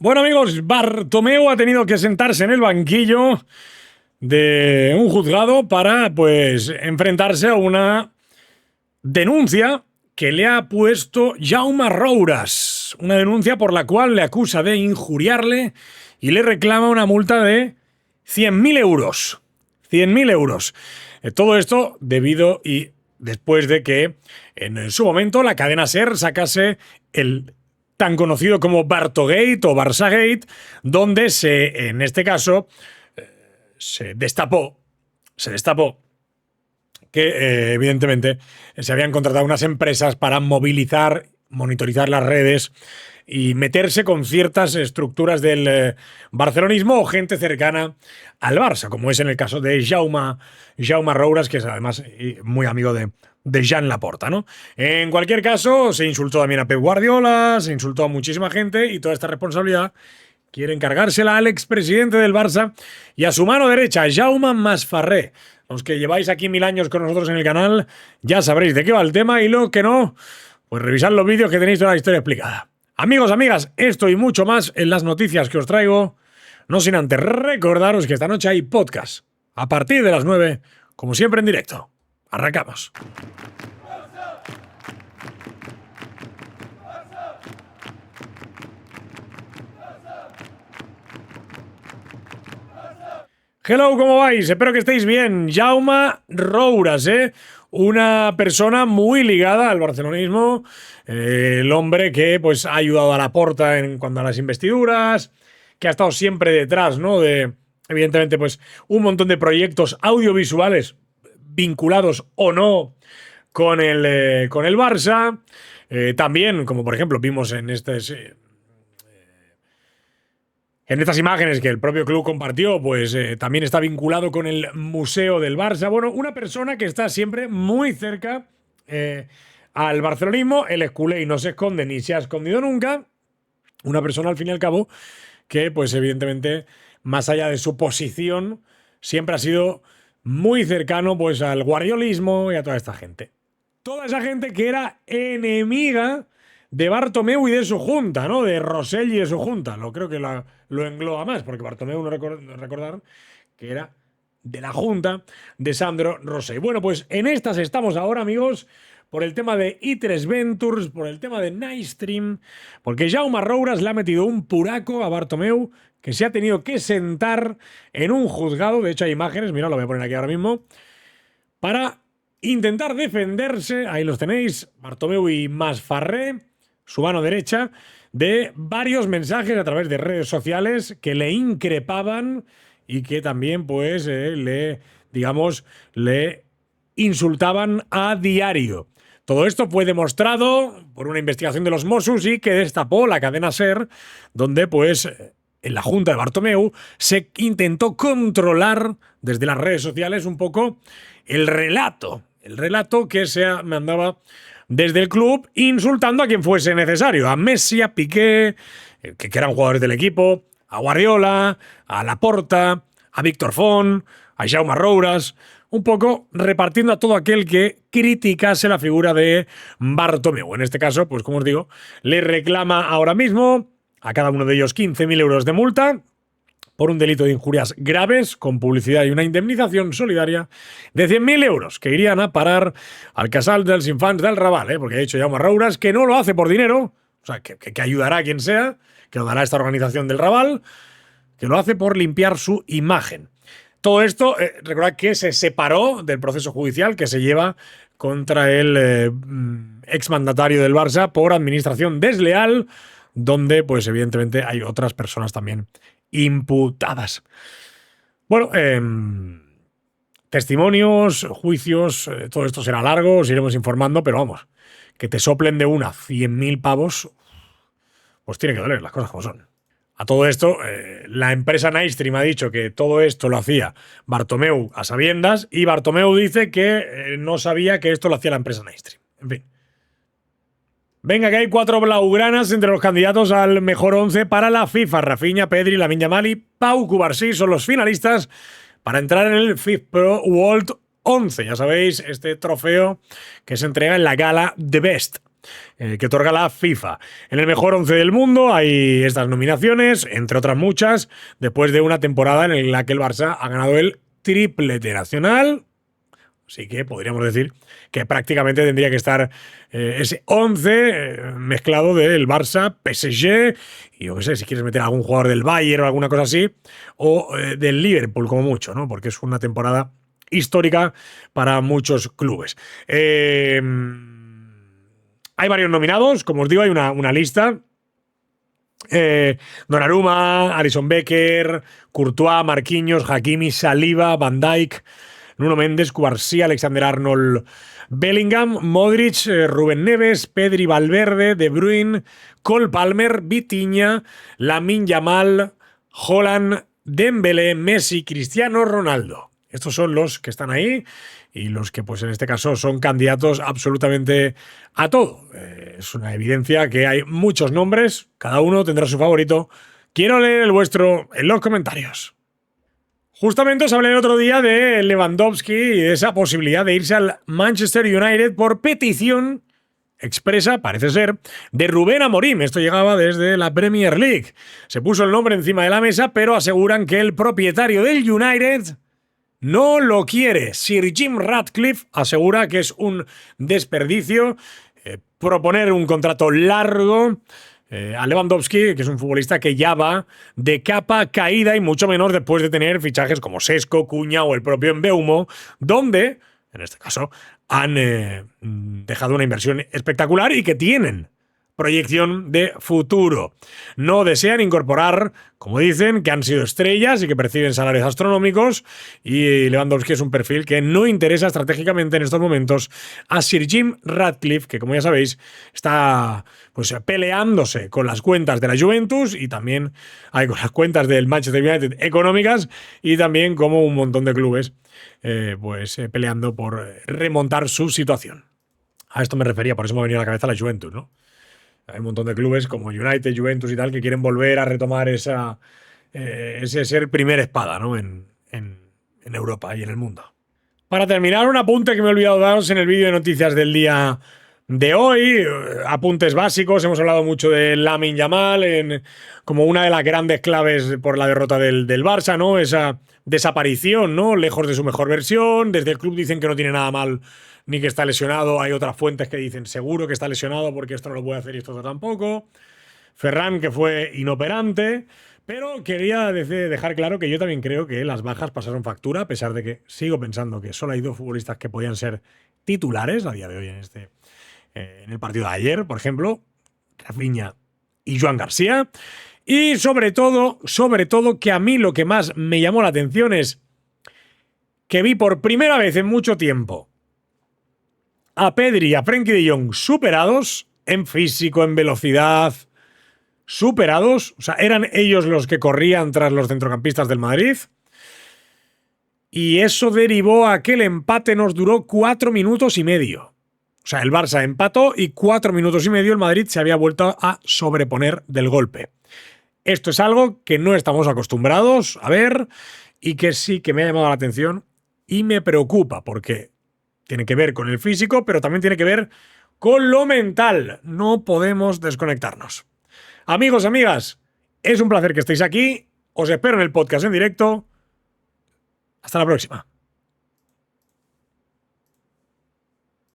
Bueno, amigos, Bartomeu ha tenido que sentarse en el banquillo de un juzgado para, pues, enfrentarse a una denuncia que le ha puesto Jaume Rouras. Una denuncia por la cual le acusa de injuriarle y le reclama una multa de 100.000 euros. 100.000 euros. Todo esto debido y después de que en su momento la cadena SER sacase el tan conocido como Bartogate o Barsagate, donde en este caso, se destapó que evidentemente se habían contratado unas empresas para movilizar, monitorizar las redes y meterse con ciertas estructuras del barcelonismo o gente cercana al Barça, como es en el caso de Jaume Rouras, que es además muy amigo de Joan Laporta, ¿no? En cualquier caso, se insultó también a Pep Guardiola, se insultó a muchísima gente y toda esta responsabilidad quiere encargársela al expresidente del Barça y a su mano derecha, Jaume Masferrer. Los que lleváis aquí 1000 años con nosotros en el canal ya sabréis de qué va el tema y lo que no, pues revisad los vídeos que tenéis toda la historia explicada. Amigos, amigas, esto y mucho más en las noticias que os traigo, no sin antes recordaros que esta noche hay podcast a partir de las 9, como siempre en directo. Arrancamos. Hello, ¿cómo vais? Espero que estéis bien. Jaume Rouras, una persona muy ligada al barcelonismo, el hombre que pues ha ayudado a Laporta en cuanto a las investiduras, que ha estado siempre detrás, ¿no? De, evidentemente, pues un montón de proyectos audiovisuales vinculados o no con el Barça. También, como por ejemplo vimos en estas imágenes que el propio club compartió, pues también está vinculado con el Museo del Barça. Bueno, una persona que está siempre muy cerca al barcelonismo. El culé y no se esconde ni se ha escondido nunca. Una persona, al fin y al cabo, que pues evidentemente, más allá de su posición, siempre ha sido muy cercano pues al guardiolismo y a toda esta gente. Toda esa gente que era enemiga de Bartomeu y de su junta, ¿no? De Rosell y de su junta. Creo que lo engloba más, porque Bartomeu, no recordar que era de la junta de Sandro Rosell. Bueno, pues en estas estamos ahora, amigos, por el tema de i3 Ventures, por el tema de Nightstream, porque Jaume Rouras le ha metido un puraco a Bartomeu que se ha tenido que sentar en un juzgado. De hecho, hay imágenes, mirad, lo voy a poner aquí ahora mismo, para intentar defenderse. Ahí los tenéis, Bartomeu y Masferrer, su mano derecha, de varios mensajes a través de redes sociales que le increpaban y que también pues le insultaban a diario. Todo esto fue demostrado por una investigación de los Mossos y que destapó la cadena SER, donde pues en la junta de Bartomeu se intentó controlar desde las redes sociales un poco el relato que se mandaba desde el club, insultando a quien fuese necesario, a Messi, a Piqué, que eran jugadores del equipo, a Guardiola, a Laporta, a Víctor Font, a Jaume Rouras, un poco repartiendo a todo aquel que criticase la figura de Bartomeu. En este caso, pues como os digo, le reclama ahora mismo a cada uno de ellos 15.000 euros de multa por un delito de injurias graves, con publicidad y una indemnización solidaria de 100.000 euros, que irían a parar al Casal dels Infants del Raval, porque ha dicho Jaume Rouras que no lo hace por dinero, o sea, que ayudará a quien sea, que lo dará esta organización del Raval, que lo hace por limpiar su imagen. Todo esto, recordad que se separó del proceso judicial que se lleva contra el exmandatario del Barça por administración desleal, donde, pues evidentemente, hay otras personas también imputadas. Bueno, testimonios, juicios, todo esto será largo, os iremos informando, pero vamos, que te soplen de una 100.000 pavos, pues tiene que doler, las cosas como son. A todo esto, la empresa Nightstream ha dicho que todo esto lo hacía Bartomeu a sabiendas y Bartomeu dice que no sabía que esto lo hacía la empresa Nightstream. En fin. Venga, que hay 4 blaugranas entre los candidatos al mejor 11 para la FIFA. Rafinha, Pedri, Lamine Yamal y Pau Cubarsí son los finalistas para entrar en el FIFA Pro World 11. Ya sabéis, este trofeo que se entrega en la gala The Best. que otorga la FIFA. En el mejor 11 del mundo hay estas nominaciones, entre otras muchas, después de una temporada en la que el Barça ha ganado el triplete nacional. Así que podríamos decir que prácticamente tendría que estar ese 11 mezclado del Barça, PSG, y yo qué sé, si quieres meter a algún jugador del Bayern o alguna cosa así, o del Liverpool como mucho, ¿no? Porque es una temporada histórica para muchos clubes. Hay varios nominados, como os digo, hay una lista. Donnarumma, Alisson Becker, Courtois, Marquinhos, Hakimi, Saliba, Van Dijk, Nuno Méndez, Cubarsí, Alexander-Arnold, Bellingham, Modric, Rubén Neves, Pedri, Valverde, De Bruyne, Cole Palmer, Vitinha, Lamine Yamal, Haaland, Dembélé, Messi, Cristiano Ronaldo. Estos son los que están ahí y los que, pues en este caso, son candidatos absolutamente a todo. Es una evidencia que hay muchos nombres, cada uno tendrá su favorito. Quiero leer el vuestro en los comentarios. Justamente os hablé el otro día de Lewandowski y de esa posibilidad de irse al Manchester United por petición expresa, parece ser, de Rubén Amorim. Esto llegaba desde la Premier League. Se puso el nombre encima de la mesa, pero aseguran que el propietario del United no lo quiere. Sir Jim Ratcliffe asegura que es un desperdicio proponer un contrato largo a Lewandowski, que es un futbolista que ya va de capa caída y mucho menos después de tener fichajes como Sesco, Cuña o el propio Mbeumo, donde, en este caso, han dejado una inversión espectacular y que tienen proyección de futuro. No desean incorporar, como dicen, que han sido estrellas y que perciben salarios astronómicos, y Lewandowski es un perfil que no interesa estratégicamente en estos momentos a Sir Jim Ratcliffe, que como ya sabéis está pues peleándose con las cuentas de la Juventus y también hay con las cuentas del Manchester United económicas, y también como un montón de clubes peleando por remontar su situación. A esto me refería, por eso me ha venido a la cabeza la Juventus, ¿no? Hay un montón de clubes como United, Juventus y tal que quieren volver a retomar ese ser primer espada, ¿no? en Europa y en el mundo. Para terminar, un apunte que me he olvidado daros en el vídeo de noticias del día de hoy. Apuntes básicos. Hemos hablado mucho de Lamine Yamal como una de las grandes claves por la derrota del Barça, ¿no? Esa desaparición, ¿no? Lejos de su mejor versión. Desde el club dicen que no tiene nada mal ni que está lesionado. Hay otras fuentes que dicen seguro que está lesionado porque esto no lo puede hacer y esto tampoco. Ferran, que fue inoperante. Pero quería dejar claro que yo también creo que las bajas pasaron factura, a pesar de que sigo pensando que solo hay dos futbolistas que podían ser titulares a día de hoy en el partido de ayer, por ejemplo, Rafinha y Joan García. Y sobre todo, que a mí lo que más me llamó la atención es que vi por primera vez en mucho tiempo a Pedri y a Frenkie de Jong superados en físico, en velocidad, superados. O sea, eran ellos los que corrían tras los centrocampistas del Madrid. Y eso derivó a que el empate nos duró 4 minutos y medio. O sea, el Barça empató y 4 minutos y medio el Madrid se había vuelto a sobreponer del golpe. Esto es algo que no estamos acostumbrados a ver y que sí que me ha llamado la atención y me preocupa porque tiene que ver con el físico, pero también tiene que ver con lo mental. No podemos desconectarnos. Amigos, amigas, es un placer que estéis aquí. Os espero en el podcast en directo. Hasta la próxima.